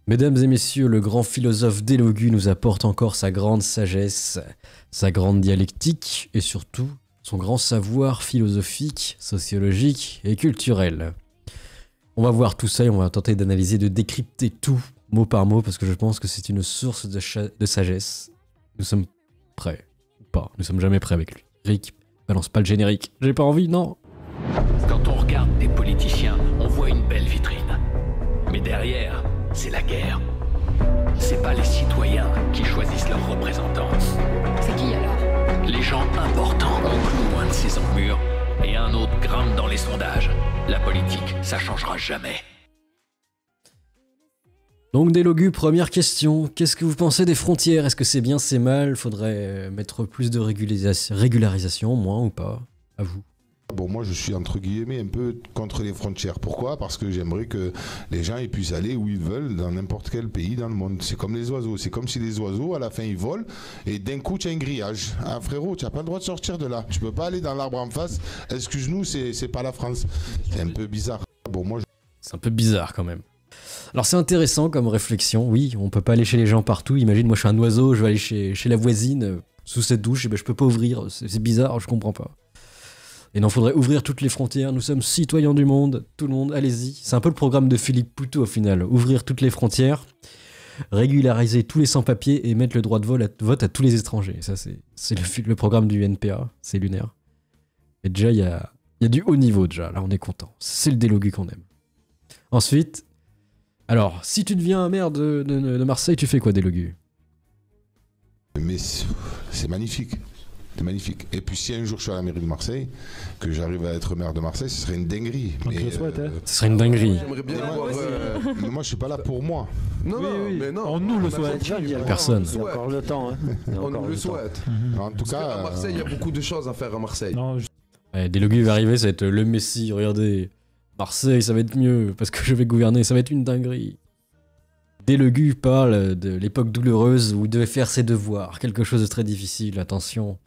Mesdames et messieurs, le grand philosophe Delogu nous apporte encore sa grande sagesse, sa grande dialectique et surtout son grand savoir philosophique, sociologique et culturel. On va voir tout ça et on va tenter d'analyser, de décrypter tout mot par mot parce que je pense que c'est une source de sagesse. Nous sommes prêts, ou pas, nous sommes jamais prêts avec lui. Rick, balance pas le générique, j'ai pas envie, non. Quand on regarde des politiciens, on voit une belle vitrine. Mais derrière, c'est la guerre. C'est pas les citoyens qui choisissent leurs représentants. C'est qui alors? Les gens importants, on cloue un de ces emmurs et un autre grimpe dans les sondages. La politique, ça changera jamais. Donc Delogu, première question, qu'est-ce que vous pensez des frontières? Est-ce que c'est bien, c'est mal? Faudrait mettre plus de régularisation, moins ou pas? À vous. Bon, moi je suis entre guillemets un peu contre les frontières. Pourquoi? Parce que j'aimerais que les gens ils puissent aller où ils veulent dans n'importe quel pays dans le monde. C'est comme les oiseaux. C'est comme si les oiseaux à la fin ils volent et d'un coup tu as un grillage. Ah frérot, tu n'as pas le droit de sortir de là. Tu peux pas aller dans l'arbre en face. Excuse-nous, c'est pas la France. C'est un peu bizarre. Bon, moi c'est un peu bizarre quand même. Alors c'est intéressant comme réflexion. Oui, on peut pas aller chez les gens partout. Imagine, moi je suis un oiseau, je vais aller chez la voisine sous cette douche, et ben je peux pas ouvrir. C'est bizarre, je comprends pas. Et non, faudrait ouvrir toutes les frontières, nous sommes citoyens du monde, tout le monde, allez-y. C'est un peu le programme de Philippe Poutou au final, ouvrir toutes les frontières, régulariser tous les sans-papiers et mettre le droit de vote à tous les étrangers. Ça c'est le programme du NPA, c'est lunaire. Et déjà, il y a du haut niveau déjà, là on est content. C'est le Delogu qu'on aime. Ensuite, alors, si tu deviens un maire de Marseille, tu fais quoi Delogu? mais c'est magnifique. C'est magnifique. Et puis si un jour je suis à la mairie de Marseille, que j'arrive à être maire de Marseille, ce serait une dinguerie. Donc je le souhaite, hein. Ce serait une dinguerie. J'aimerais bien Mais moi je suis pas là pour moi. Non, mais non. On nous le souhaite. Personne. Il y a encore le temps. Hein. On nous le souhaite. En tout Parce cas, qu'à Marseille, il y a beaucoup de choses à faire à Marseille. Non, Ouais, Delogu va arriver, ça va être le Messie, regardez. Marseille, ça va être mieux, parce que je vais gouverner, ça va être une dinguerie. Delogu parle de l'époque douloureuse où il devait faire ses devoirs, quelque chose de très difficile, attention.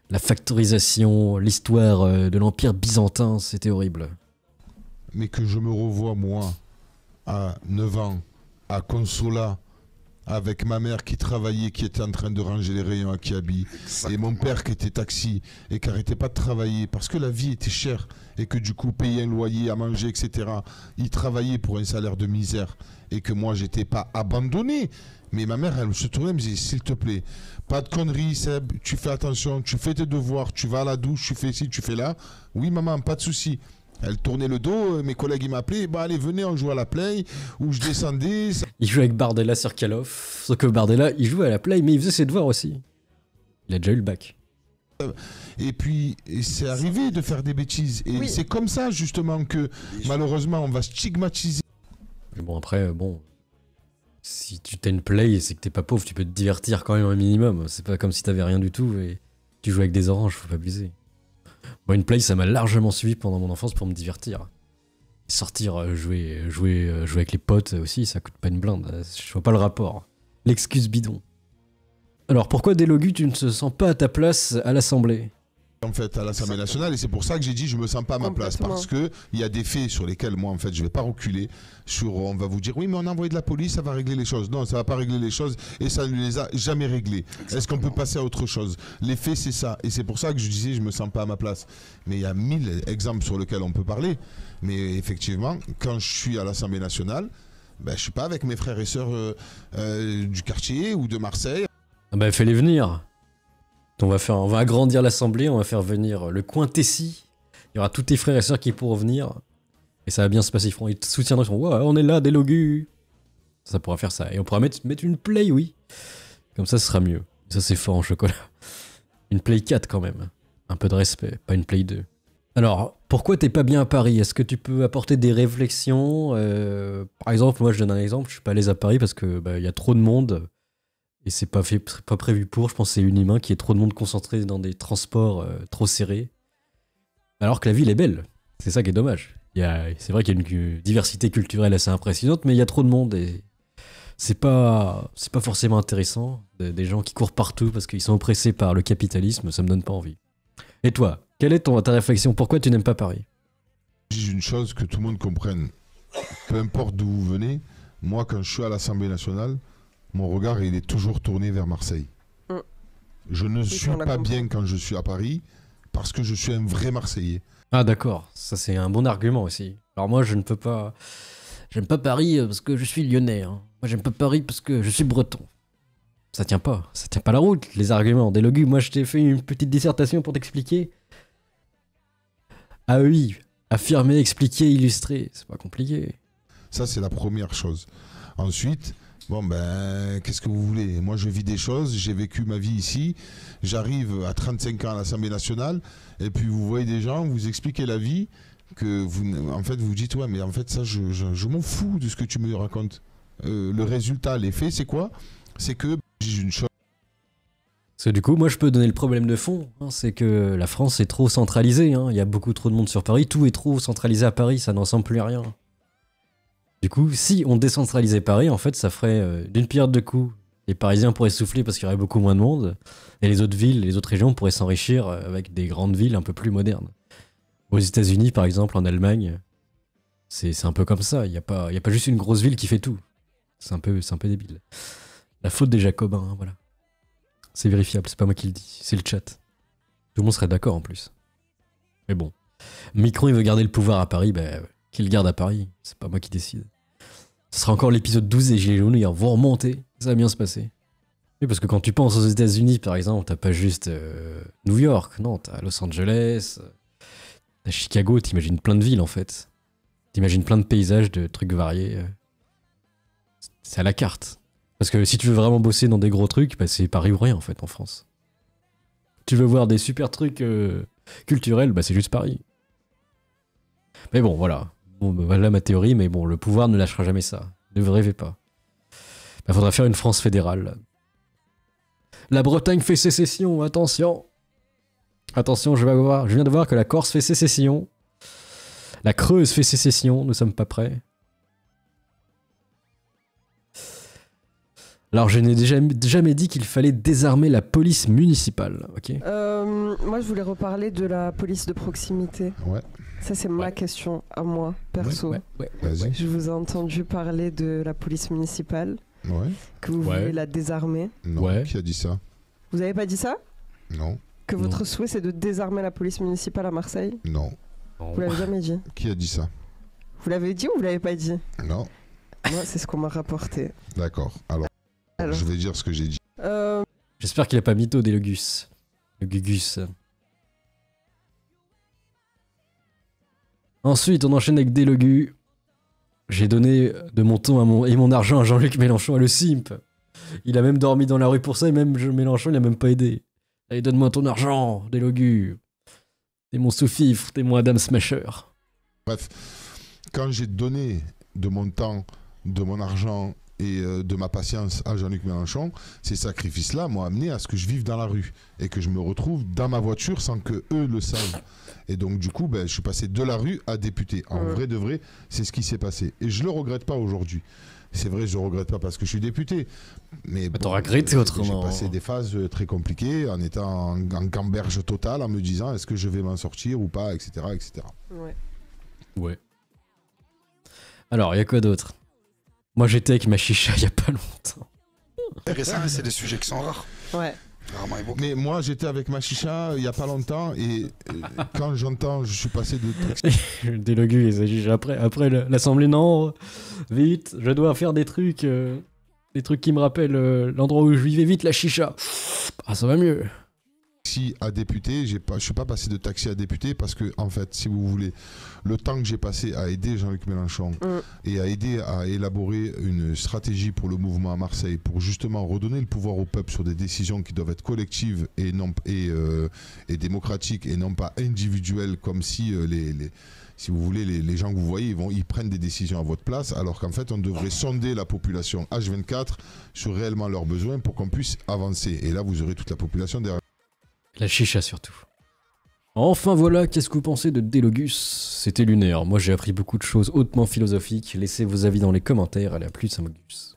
La factorisation, l'histoire de l'Empire byzantin, c'était horrible. mais que je me revois moi, à 9 ans, à Consola, avec ma mère qui travaillait, qui était en train de ranger les rayons à Kiabi, et mon père qui était taxi, et qui n'arrêtait pas de travailler, parce que la vie était chère, et que du coup, payer un loyer, à manger, etc., il travaillait pour un salaire de misère, et que moi, j'étais pas abandonné. Mais ma mère, elle se tournait, elle me disait, s'il te plaît, pas de conneries, Seb, tu fais attention, tu fais tes devoirs, tu vas à la douche, tu fais ci, tu fais là. Oui, maman, pas de souci. Elle tournait le dos, mes collègues ils m'appelaient, bah allez venez on joue à la play, ou je descendais. Il joue avec Bardella sur Call of, sauf que Bardella il joue à la play mais il faisait ses devoirs aussi. Il a déjà eu le bac. Et puis c'est arrivé de faire des bêtises, et c'est comme ça justement que malheureusement on va stigmatiser. Mais bon après, si tu t'as une play, c'est que t'es pas pauvre, tu peux te divertir quand même un minimum. C'est pas comme si t'avais rien du tout et tu joues avec des oranges, faut pas abuser. Moi, une play, ça m'a largement suivi pendant mon enfance pour me divertir. Sortir, jouer avec les potes aussi, ça coûte pas une blinde. Je vois pas le rapport. L'excuse bidon. Alors, pourquoi Delogu, tu ne te sens pas à ta place à l'Assemblée? En fait à l'Assemblée nationale, et c'est pour ça que j'ai dit je me sens pas à ma place, parce que il y a des faits sur lesquels moi en fait je vais pas reculer. On va vous dire oui mais on a envoyé de la police, ça va régler les choses. Non, ça va pas régler les choses et ça ne les a jamais réglées. Est-ce qu'on peut passer à autre chose? Les faits c'est ça, et c'est pour ça que je disais je me sens pas à ma place. Mais il y a 1000 exemples sur lesquels on peut parler. Mais effectivement, quand je suis à l'Assemblée nationale, ben, je suis pas avec mes frères et sœurs du quartier ou de Marseille. Ah bah fais-les venir. On va agrandir l'Assemblée, on va faire venir le coin Tessie. Il y aura tous tes frères et sœurs qui pourront venir. Et ça va bien se passer. Ils te soutiendront. Ils feront, ouais, on est là, Delogu. Ça pourra faire ça. Et on pourra mettre une play, oui. Comme ça, ce sera mieux. Ça, c'est fort en chocolat. Une play 4 quand même. Un peu de respect, pas une play 2. Alors, pourquoi t'es pas bien à Paris? Est-ce que tu peux apporter des réflexions? Par exemple, moi, je donne un exemple. Je suis pas allé à Paris parce que y a trop de monde. Et c'est pas prévu pour, je pense que c'est inhumain qu'il y ait trop de monde concentré dans des transports trop serrés. Alors que la ville est belle, c'est ça qui est dommage. C'est vrai qu'il y a une diversité culturelle assez impressionnante, mais il y a trop de monde et c'est pas forcément intéressant. Des gens qui courent partout parce qu'ils sont oppressés par le capitalisme, ça me donne pas envie. Et toi, quelle est ta réflexion? Pourquoi tu n'aimes pas Paris? Je dis une chose que tout le monde comprenne. Peu importe d'où vous venez, moi, quand je suis à l'Assemblée nationale, mon regard, il est toujours tourné vers Marseille. Je ne suis pas bien quand je suis à Paris, parce que je suis un vrai Marseillais. Ah d'accord, ça c'est un bon argument aussi. Alors moi je ne peux pas... J'aime pas Paris parce que je suis lyonnais. Hein. Moi j'aime pas Paris parce que je suis breton. Ça tient pas la route, les arguments. Délogu, moi je t'ai fait une petite dissertation pour t'expliquer. Ah oui, affirmer, expliquer, illustrer, c'est pas compliqué. Ça c'est la première chose. Ensuite... Bon ben, qu'est-ce que vous voulez? Moi je vis des choses, j'ai vécu ma vie ici, j'arrive à 35 ans à l'Assemblée nationale, et puis vous voyez des gens, vous expliquez la vie, que vous, en fait vous dites ouais mais en fait ça je m'en fous de ce que tu me racontes. Le résultat, l'effet c'est quoi? C'est que j'ai une chose. Parce que du coup, moi je peux donner le problème de fond, hein, c'est que la France est trop centralisée, hein. Il y a beaucoup trop de monde sur Paris, tout est trop centralisé à Paris, ça n'en ressemble plus à rien. Du coup, si on décentralisait Paris, en fait, ça ferait d'une pierre deux coups. Les Parisiens pourraient souffler parce qu'il y aurait beaucoup moins de monde, et les autres villes, les autres régions pourraient s'enrichir avec des grandes villes un peu plus modernes. Aux États-Unis, par exemple, en Allemagne, c'est un peu comme ça. Il y a pas juste une grosse ville qui fait tout. C'est un peu débile. La faute des Jacobins, hein, voilà. C'est vérifiable, c'est pas moi qui le dis, c'est le chat. Tout le monde serait d'accord en plus. Mais bon, Macron il veut garder le pouvoir à Paris, bah qu'il le garde à Paris, c'est pas moi qui décide. Ce sera encore l'épisode 12 des Gilets jaunes, ils vont remonter, ça va bien se passer. Oui, parce que quand tu penses aux États-Unis, par exemple, t'as pas juste New York, non, t'as Los Angeles, t'as Chicago, t'imagines plein de villes en fait. T'imagines plein de paysages, de trucs variés. C'est à la carte. Parce que si tu veux vraiment bosser dans des gros trucs, bah c'est Paris ou rien en fait en France. Tu veux voir des super trucs culturels, bah c'est juste Paris. Mais bon, voilà. Bon, bah, voilà ma théorie, mais bon, le pouvoir ne lâchera jamais ça. Ne vous rêvez pas. Bah, faudra faire une France fédérale. La Bretagne fait sécession, attention. Attention, je viens de voir que la Corse fait sécession. La Creuse fait sécession, nous sommes pas prêts. Alors, je n'ai jamais dit qu'il fallait désarmer la police municipale, ok? Moi, je voulais reparler de la police de proximité. Ouais. Ça, c'est ma question à moi, perso. Vas-y. Je vous ai entendu parler de la police municipale, que vous voulez la désarmer. Non, qui a dit ça? Vous avez pas dit ça? Non. Que votre souhait, c'est de désarmer la police municipale à Marseille? Non. Vous l'avez jamais dit? Qui a dit ça? Vous l'avez dit ou vous l'avez pas dit? Non. Moi, c'est ce qu'on m'a rapporté. D'accord. Alors, je vais dire ce que j'ai dit. J'espère qu'il a pas mytho des Logus. Le Gugus. Ensuite, on enchaîne avec Délogu. J'ai donné de mon temps et mon argent à Jean-Luc Mélenchon, à le simp. Il a même dormi dans la rue pour ça, et même Mélenchon, il a même pas aidé. Allez, donne-moi ton argent, Délogu. T'es mon sous-fifre, t'es mon Adam Smasher. Bref, quand j'ai donné de mon temps, de mon argent et de ma patience à Jean-Luc Mélenchon, ces sacrifices-là m'ont amené à ce que je vive dans la rue et que je me retrouve dans ma voiture sans que eux le savent. Et donc du coup, je suis passé de la rue à député. En vrai de vrai, c'est ce qui s'est passé. Et je le regrette pas aujourd'hui. C'est vrai, je ne regrette pas parce que je suis député. Mais bon, t'auras regretté autrement. J'ai passé des phases très compliquées en étant en gamberge totale, en me disant est-ce que je vais m'en sortir ou pas, etc. etc. Ouais. Alors, il y a quoi d'autre? Moi, j'étais avec ma chicha il y a pas longtemps. Intéressant, c'est des sujets qui sont rares. Ouais. Mais moi, j'étais avec ma chicha il y a pas longtemps et quand j'entends, je suis passé de... Délogu et sa chicha après l'assemblée, non, vite, je dois faire des trucs qui me rappellent l'endroit où je vivais, vite la chicha. Ah, ça va mieux. Taxi à député, je suis pas passé de taxi à député parce que en fait, si vous voulez, le temps que j'ai passé à aider Jean-Luc Mélenchon et à aider à élaborer une stratégie pour le mouvement à Marseille pour justement redonner le pouvoir au peuple sur des décisions qui doivent être collectives et démocratiques et non pas individuelles comme si si vous voulez, les gens que vous voyez, ils prennent des décisions à votre place, alors qu'en fait, on devrait sonder la population H24 sur réellement leurs besoins pour qu'on puisse avancer. Et là, vous aurez toute la population derrière. La chicha surtout. Enfin voilà, qu'est-ce que vous pensez de Délogus? C'était lunaire, moi j'ai appris beaucoup de choses hautement philosophiques, laissez vos avis dans les commentaires, allez à plus, Samogus.